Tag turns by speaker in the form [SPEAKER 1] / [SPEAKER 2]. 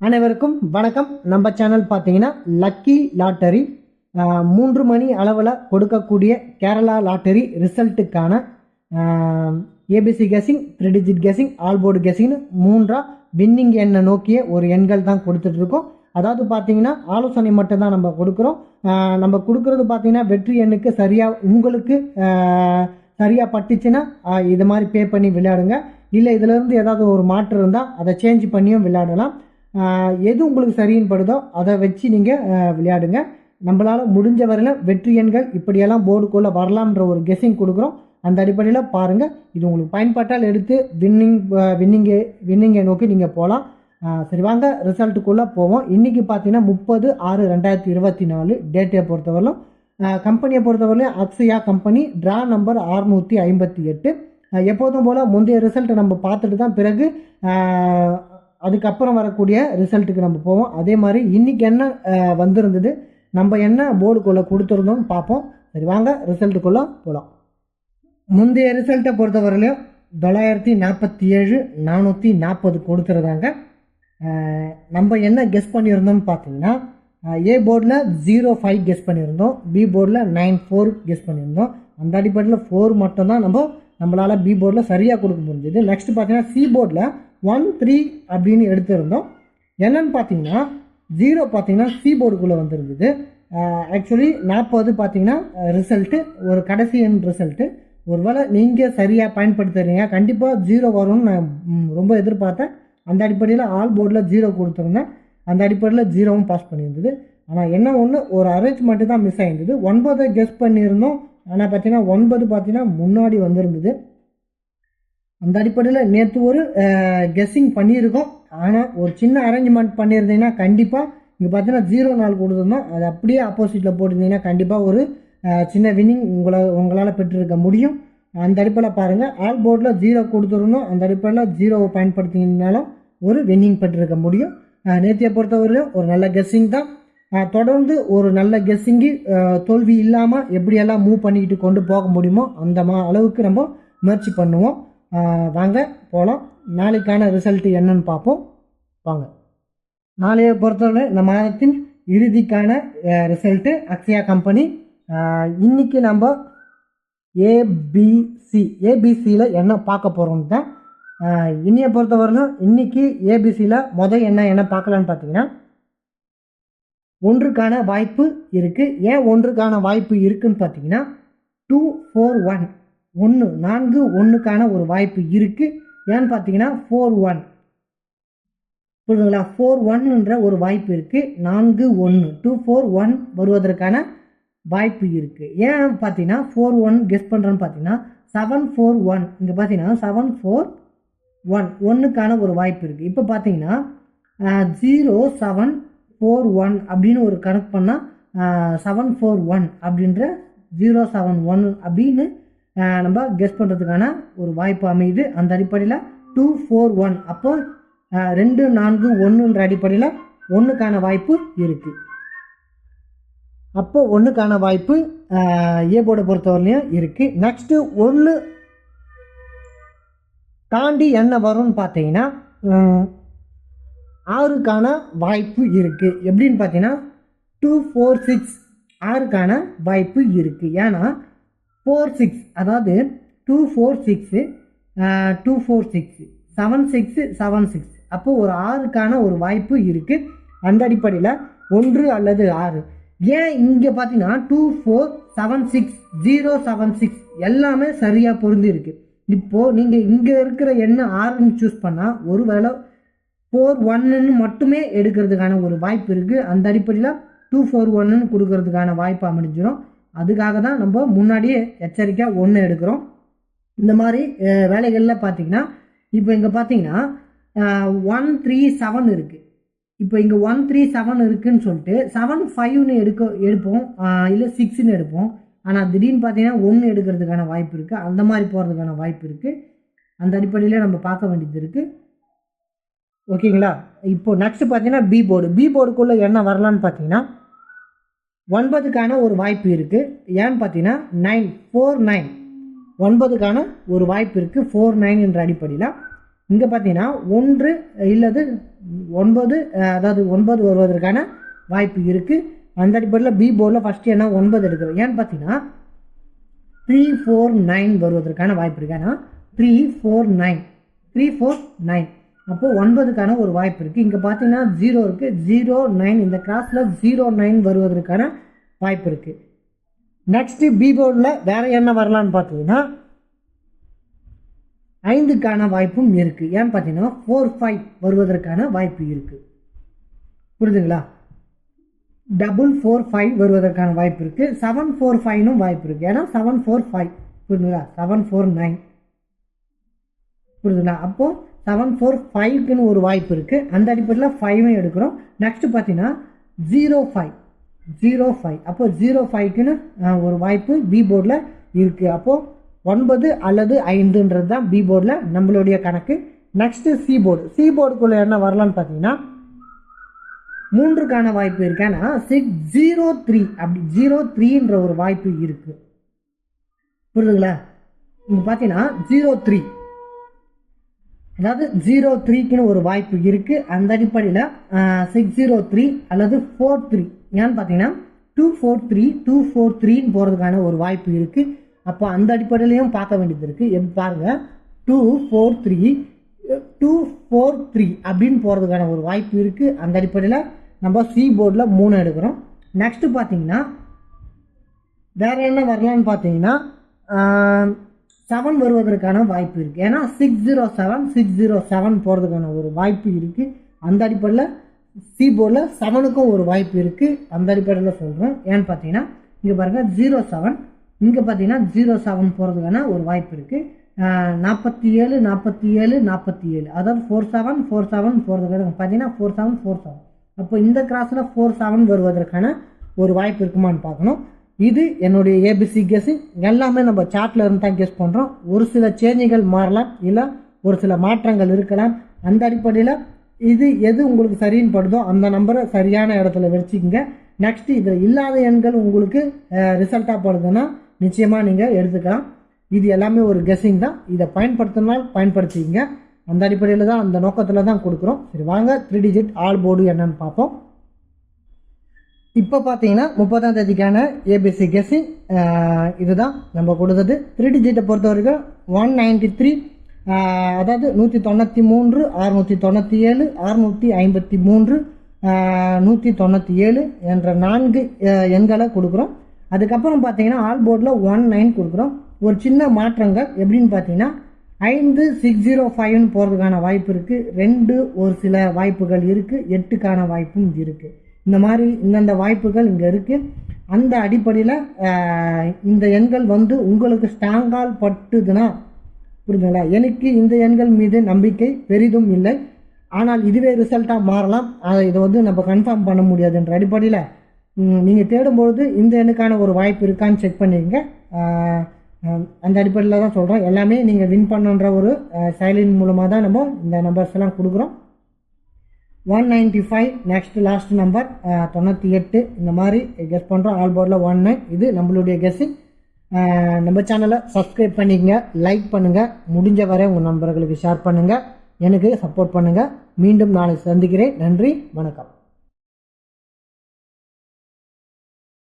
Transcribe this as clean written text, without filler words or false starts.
[SPEAKER 1] அனைவருக்கும் வணக்கம். நம்ம சேனல் பார்த்தீங்கன்னா லக்கி லாட்டரி 3 மணி அளவில் கொடுக்கக்கூடிய கேரளா லாட்டரி ரிசல்ட்டுக்கான ABC guessing, 3 digit guessing, all board கெஸிங்னு 3 வின்னிங் எண்ணை நோக்கிய ஒரு எண்கள் தான் கொடுத்துட்ருக்கோம். அதாவது பார்த்தீங்கன்னா ஆலோசனை மட்டும் தான் நம்ம கொடுக்குறோம். நம்ம கொடுக்குறது பார்த்தீங்கன்னா வெற்றி எண்ணுக்கு சரியாக உங்களுக்கு சரியாக பட்டுச்சுன்னா இது மாதிரி பே பண்ணி விளையாடுங்க. இல்லை இதிலேருந்து ஏதாவது ஒரு மாற்றம் இருந்தால் அதை சேஞ்ச் பண்ணியும் விளையாடலாம். எது உங்களுக்கு சரின்னு படுதோ அதை வச்சு நீங்கள் விளையாடுங்க. நம்மளால் முடிஞ்ச வரையில் வெற்றி எண்கள் இப்படியெல்லாம் போர்டுக்குள்ளே வரலாம்ன்ற ஒரு கெஸ்ஸிங் கொடுக்குறோம். அந்த அடிப்படையில் பாருங்கள். இது உங்களுக்கு பயன்பட்டால் எடுத்து வின்னிங்கை நோக்கி நீங்கள் போகலாம். சரி, வாங்க ரிசல்ட்டுக்குள்ளே போவோம். இன்றைக்கி பார்த்தீங்கன்னா 30/6/2024 டேட்டை பொறுத்தவரையிலும் கம்பெனியை பொறுத்தவரையிலும் அக்ஷயா கம்பெனி ட்ரா நம்பர் 658. எப்போதும் போல் முந்தைய ரிசல்ட்டை நம்ம பார்த்துட்டு தான் பிறகு அதுக்கப்புறம் வரக்கூடிய ரிசல்ட்டுக்கு நம்ம போவோம். அதே மாதிரி இன்றைக்கி என்ன வந்திருந்தது, நம்ம என்ன போர்டுக்குள்ளே கொடுத்துருந்தோம்னு பார்ப்போம். சரி, வாங்க ரிசல்ட்டுக்குள்ளே போகலாம். முந்தைய ரிசல்ட்டை பொறுத்தவரையிலையும் 947 440 கொடுத்துருந்தாங்க. நம்ம என்ன கெஸ் பண்ணியிருந்தோம்னு பார்த்தீங்கன்னா ஏ போர்டில் 05 கெஸ் பண்ணியிருந்தோம், பி போர்டில் 94 கெஸ் பண்ணியிருந்தோம். அந்த அடிப்படையில் 4 மட்டும்தான் நம்மளால் பி போர்டில் சரியாக கொடுக்க முடிஞ்சது. நெக்ஸ்ட் பார்த்தீங்கன்னா சி போர்டில் 13 அப்படின்னு எடுத்திருந்தோம். என்னன்னு பார்த்தீங்கன்னா 0 பார்த்தீங்கன்னா சி போர்டுக்குள்ளே வந்துருந்தது. ஆக்சுவலி 40 பார்த்தீங்கன்னா ரிசல்ட்டு ஒரு கடைசி எண் ரிசல்ட்டு. ஒருவேளை நீங்கள் சரியாக பயன்படுத்துறீங்க, கண்டிப்பாக 0 வரும்னு நான் ரொம்ப எதிர்பார்த்தேன். அந்த அடிப்படையில் ஆல் போர்டில் 0 கொடுத்துருந்தேன். அந்த அடிப்படையில் 0வும் பாஸ் பண்ணியிருந்தது. ஆனால் என்ன ஒன்று, ஒரு அரேஞ்ச்மெண்ட்டு தான் மிஸ் ஆகிருந்தது. 9 கெஸ் பண்ணியிருந்தோம். ஆனால் பார்த்தீங்கன்னா 9 பார்த்தீங்கன்னா முன்னாடி வந்திருந்தது. அந்த அடிப்படையில் நேற்று ஒரு கெஸ்ஸிங் பண்ணியிருக்கோம். ஆனால் ஒரு சின்ன அரேஞ்ச்மெண்ட் பண்ணியிருந்தீங்கன்னா கண்டிப்பாக இங்கே பார்த்தீங்கன்னா 0 கொடுத்துருந்தோம். அது அப்படியே ஆப்போசிட்டில் போட்டிருந்தீங்கன்னா கண்டிப்பாக ஒரு சின்ன வின்னிங் உங்களால் பெற்றிருக்க முடியும். அந்த அடிப்படையில் பாருங்கள், ஆல் போர்டில் 0 கொடுத்துருந்தோம். அந்த அடிப்படையில் 0வை பயன்படுத்தினாலும் ஒரு வின்னிங் பெற்றிருக்க முடியும். நேற்றையை பொறுத்தவரையிலும் ஒரு நல்ல கெஸ்ஸிங் தான். தொடர்ந்து ஒரு நல்ல கெஸ்ஸிங்கு தோல்வி இல்லாமல் எப்படியெல்லாம் மூவ் பண்ணிக்கிட்டு கொண்டு போக முடியுமோ அந்த அளவுக்கு நம்ம முயற்சி பண்ணுவோம். வாங்க போகலாம். நாளைக்கான ரிசல்ட்டு என்னன்னு பார்ப்போம். வாங்க. நாளையை பொறுத்தவரை இந்த மாதத்தின் இறுதிக்கான ரிசல்ட்டு அக்ஷயா கம்பெனி. இன்றைக்கி நம்ம ஏபிசியில் என்ன பார்க்க போகிறோம்னு தான். இன்னையை பொறுத்தவரையிலும் இன்றைக்கி ஏபிசியில் என்ன பார்க்கலான்னு பார்த்தீங்கன்னா 1க்கான வாய்ப்பு இருக்குது. ஏன் 1க்கான வாய்ப்பு இருக்குதுன்னு பார்த்தீங்கன்னா 241 4-1க்கான ஒரு வாய்ப்பு இருக்குது. ஏன்னு பார்த்தீங்கன்னா 41 புரியுதுங்களா, 41ன்ற ஒரு வாய்ப்பு இருக்குது. 4-1 241 வருவதற்கான வாய்ப்பு இருக்குது. ஏன் பார்த்தீங்கன்னா 41 கெஸ் பண்ணுறோன்னு பார்த்தீங்கன்னா 741 இங்கே பார்த்தீங்கன்னா 741 1க்கான ஒரு வாய்ப்பு இருக்குது. இப்போ பார்த்தீங்கன்னா 0741 அப்படின்னு ஒரு கணக்கு பண்ணால் 741 அப்படின்ற 071 அப்படின்னு நம்ம கெஸ் பண்ணுறதுக்கான ஒரு வாய்ப்பு அமையுது. அந்த அடிப்படையில் 241 அப்போ 2-4-1ன்ற அடிப்படையில் 1க்கான வாய்ப்பு இருக்குது. அப்போ 1க்கான வாய்ப்பு ஏ போர்டை பொறுத்தவரையிலையும் இருக்குது. நெக்ஸ்ட்டு 1 தாண்டி என்ன வரும்னு பார்த்தீங்கன்னா 6க்கான வாய்ப்பு இருக்குது. எப்படின்னு பார்த்தீங்கன்னா 246 6க்கான வாய்ப்பு இருக்குது. ஏன்னா 46 அதாவது 246 246 76 அப்போது ஒரு 6க்கான ஒரு வாய்ப்பு இருக்குது. அந்த அடிப்படையில் 1 அல்லது 6. ஏன் இங்கே பார்த்தீங்கன்னா 2476 076 எல்லாமே சரியாக பொருந்தி இருக்குது. இப்போது நீங்கள் இங்கே இருக்கிற எண்ணை 6ன்னு சூஸ் பண்ணால் ஒருவேளை 41ன்னு மட்டுமே எடுக்கிறதுக்கான ஒரு வாய்ப்பு இருக்குது. அந்த அடிப்படையில் 241ன்னு கொடுக்கறதுக்கான வாய்ப்பு அமைஞ்சிடும். அதுக்காக தான் நம்ம முன்னாடியே எச்சரிக்கையாக 1 எடுக்கிறோம். இந்த மாதிரி வேலைகளில் பார்த்தீங்கன்னா இப்போ இங்கே பார்த்தீங்கன்னா 137 இருக்குது. இப்போ இங்கே 137 இருக்குதுன்னு சொல்லிட்டு 75ன்னு எடுப்போம், இல்லை 6ன்னு எடுப்போம். ஆனால் திடீர்னு பார்த்தீங்கன்னா 1 எடுக்கிறதுக்கான வாய்ப்பு இருக்குது. அந்த மாதிரி போகிறதுக்கான வாய்ப்பு இருக்குது. அந்த அடிப்படையில் நம்ம பார்க்க வேண்டியது இருக்குது. ஓகேங்களா. இப்போது நெக்ஸ்ட்டு பார்த்தீங்கன்னா பி போர்டுக்குள்ளே என்ன வரலான்னு பார்த்தீங்கன்னா 9க்கான ஒரு வாய்ப்பு இருக்குது. ஏன்னு பார்த்தீங்கன்னா 949 9க்கான ஒரு வாய்ப்பு இருக்குது. 49 என்ற அடிப்படையில் இங்கே பார்த்தீங்கன்னா 1 இல்லது 9 அதாவது 9 வருவதற்கான வாய்ப்பு இருக்குது. அந்த அடிப்படையில் பி போர்டில் ஃபஸ்ட்டு என்ன 9 எடுக்கிறோம். ஏன்னு பார்த்தீங்கன்னா 3 4 9 வருவதற்கான வாய்ப்பு இருக்கு. ஏன்னா 3 4 9 அப்போது 9க்கான ஒரு வாய்ப்பு இருக்குது. இங்கே பார்த்தீங்கன்னா 0 இருக்குது, 0 9 இந்த கிராஸில் 0 9 வருவதற்கான வாய்ப்பு இருக்குது. நெக்ஸ்ட்டு பி போர்டில் வேறு என்ன வரலான்னு பார்த்தீங்கன்னா 5க்கான வாய்ப்பும் இருக்குது. ஏன்னு பார்த்தீங்கன்னா 4 5 வருவதற்கான வாய்ப்பு இருக்குது. புரியுதுங்களா? 4 5 வருவதற்கான வாய்ப்பு இருக்குது. 7 4 5 வாய்ப்பு இருக்குது. ஏன்னா 7 4 5 புரியுதுங்களா? 7 4 9 புரியுதுங்களா? அப்போது 7 4 5க்குன்னு ஒரு வாய்ப்பு இருக்குது. அந்த அடிப்படையில் 5 எடுக்கிறோம். நெக்ஸ்ட்டு பார்த்தீங்கன்னா 0 5 அப்போது 0 5க்குன்னு ஒரு வாய்ப்பு பி போர்டில் இருக்குது. அப்போது 9 அல்லது 5ன்றது தான் பி போர்டில் நம்மளுடைய கணக்கு. நெக்ஸ்ட்டு சி போர்டுக்குள்ளே என்ன வரலான்னு பார்த்தீங்கன்னா 3க்கான வாய்ப்பு இருக்கேன்னா 6 0 3 அப்படி 0 3ன்ற ஒரு வாய்ப்பு இருக்குது. புரியுதுங்களா? இங்கே பார்த்தீங்கன்னா 0 3 அதாவது 0 3க்குன்னு ஒரு வாய்ப்பு இருக்குது. அந்த அடிப்படையில் 6 0 3 அல்லது 4 3 ஏன்னு பார்த்தீங்கன்னா 2 4 3 2 4 3ன்னு போகிறதுக்கான ஒரு வாய்ப்பு இருக்குது. அப்போ அந்த அடிப்படையிலையும் பார்க்க வேண்டியது இருக்குது. எப்படி பாருங்கள் 2 4 3 2 4 3 அப்படின்னு போகிறதுக்கான ஒரு வாய்ப்பு இருக்குது. அந்த அடிப்படையில் நம்ம சி போர்டில் 3 எடுக்கிறோம். நெக்ஸ்ட்டு பார்த்தீங்கன்னா வேறு என்ன வரலான்னு பார்த்தீங்கன்னா 7 வருவதற்கான வாய்ப்பு இருக்குது. ஏன்னா 607 போகிறதுக்கான ஒரு வாய்ப்பு இருக்குது. அந்த அடிப்படையில் சி போர்டில் 7க்கும் ஒரு வாய்ப்பு இருக்குது. அந்த அடிப்படையில் சொல்கிறோம். ஏன்னு பார்த்தீங்கன்னா இங்கே பாருங்கள் 07 இங்கே பார்த்தீங்கன்னா 07 போகிறதுக்கான ஒரு வாய்ப்பு இருக்குது. 47 47 47 அதாவது 47 47 போகிறதுக்கான பார்த்தீங்கன்னா 47 47 அப்போ இந்த கிராஸில் 47 வருவதற்கான ஒரு வாய்ப்பு இருக்குமான்னு பார்க்கணும். இது என்னுடைய ஏபிசி கெஸ்ஸிங். எல்லாமே நம்ம சார்ட்டில் இருந்து தான் கெஸ் பண்ணுறோம். ஒரு சில சேஞ்சுகள் மாறலாம், இல்லை ஒரு சில மாற்றங்கள் இருக்கலாம். அந்த அடிப்படையில் எது உங்களுக்கு சரின்னு படுதோ அந்த நம்பரை சரியான இடத்துல வச்சுக்கோங்க. நெக்ஸ்ட் இதில் இல்லாத எண்கள் உங்களுக்கு ரிசல்ட்டாக படுதுன்னா நிச்சயமாக நீங்கள் எடுத்துக்கலாம். இது எல்லாமே ஒரு கெஸ்ஸிங் தான். இதை பயன்படுத்தினால் பயன்படுத்திங்க. அந்த அடிப்படையில் தான் அந்த நோக்கத்தில் தான் கொடுக்குறோம். சரி வாங்க 3 டிஜிட் ஆல் போர்டு என்னன்னு பார்ப்போம். இப்போ பார்த்தீங்கன்னா 30ஆம் தேதிக்கான ஏபிசி கெஸ்ஸிங் இதுதான் நம்ம கொடுத்தது. 3 டிஜிட்டை பொறுத்த வரைக்கும் 193 அதாவது 193 697 653 197 என்ற 4 எண்களை கொடுக்குறோம். அதுக்கப்புறம் பார்த்தீங்கன்னா ஆல் போர்டில் 19 கொடுக்குறோம். ஒரு சின்ன மாற்றங்கள் எப்படின்னு பார்த்தீங்கன்னா 5 605 போகிறதுக்கான வாய்ப்பு இருக்குது. 2 ஒரு சில வாய்ப்புகள் இருக்குது. 8க்கான வாய்ப்பும் இருக்குது. இந்த மாதிரி இந்தந்த வாய்ப்புகள் இங்கே இருக்குது. அந்த அடிப்படையில் இந்த எண்கள் உங்களுக்கு ஸ்ட்ராங்கால் பட்டுதுன்னா புரியுதுங்களா? எனக்கு இந்த எண்கள் மீது நம்பிக்கை பெரிதும் இல்லை. ஆனால் இதுவே ரிசல்ட்டாக மாறலாம். இதை நம்ம கன்ஃபார்ம் பண்ண முடியாதுன்ற அடிப்படையில் நீங்கள் தேடும்பொழுது இந்த எண்ணுக்கான ஒரு வாய்ப்பு இருக்கான்னு செக் பண்ணிக்கங்க. அந்த அடிப்படையில் தான் சொல்கிறோம். எல்லாமே நீங்கள் வின் பண்ணுன்ற ஒரு செயலின் மூலமாக தான் நம்ம இந்த நம்பர்ஸ் எல்லாம் கொடுக்குறோம். 195 நெக்ஸ்ட் லாஸ்ட் நம்பர் 98 இந்த மாதிரி கெஸ் பண்ணுறோம். ஆல் போர்டில் 19 இது நம்மளுடைய கெஸ்ஸிங். நம்ம சேனலை சப்ஸ்கிரைப் பண்ணிக்கங்க, லைக் பண்ணுங்கள், முடிஞ்ச வரை உங்கள் நண்பர்களுக்கு ஷேர் பண்ணுங்கள், எனக்கு சப்போர்ட் பண்ணுங்கள். மீண்டும் நாளை சந்திக்கிறேன். நன்றி, வணக்கம்.